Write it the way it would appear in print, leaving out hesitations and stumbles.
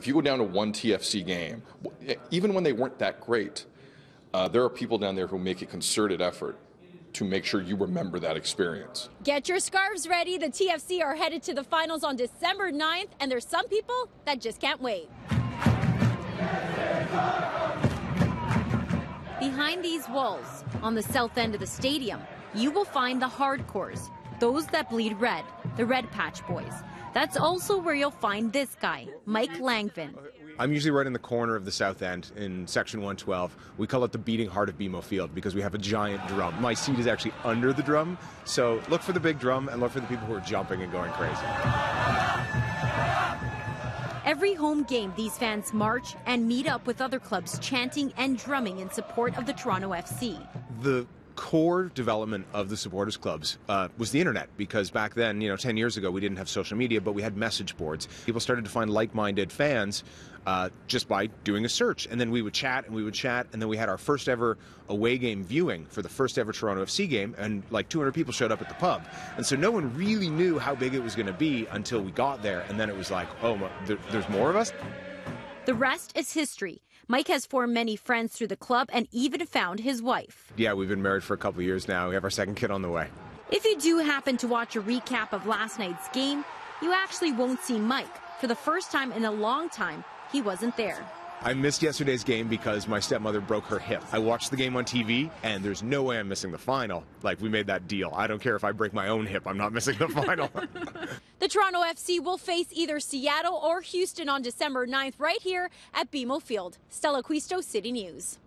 If you go down to one TFC game, even when they weren't that great, there are people down there who make a concerted effort to make sure you remember that experience. Get your scarves ready. The TFC are headed to the finals on December 9th, and there's some people that just can't wait. Behind these walls, on the south end of the stadium, you will find the hardcores, those that bleed red, the Red Patch Boys. That's also where you'll find this guy, Mike Langvin. I'm usually right in the corner of the south end in section 112. We call it the beating heart of BMO Field because we have a giant drum. My seat is actually under the drum, so look for the big drum and look for the people who are jumping and going crazy. Every home game, these fans march and meet up with other clubs chanting and drumming in support of the Toronto FC. The core development of the supporters clubs was the internet, because back then, 10 years ago, we didn't have social media, but we had message boards. People started to find like-minded fans just by doing a search, and then we would chat and we would chat, and then we had our first ever away game viewing for the first ever Toronto FC game, and like 200 people showed up at the pub, and so no one really knew how big it was going to be until we got there, and then it was like, oh, there's more of us? The rest is history. Mike has formed many friends through the club and even found his wife. Yeah, we've been married for a couple of years now. We have our second kid on the way. If you do happen to watch a recap of last night's game, you actually won't see Mike. For the first time in a long time, he wasn't there. I missed yesterday's game because my stepmother broke her hip. I watched the game on TV, and there's no way I'm missing the final. Like, we made that deal. I don't care if I break my own hip. I'm not missing the final. The Toronto FC will face either Seattle or Houston on December 9th right here at BMO Field. Stella Acquisto, City News.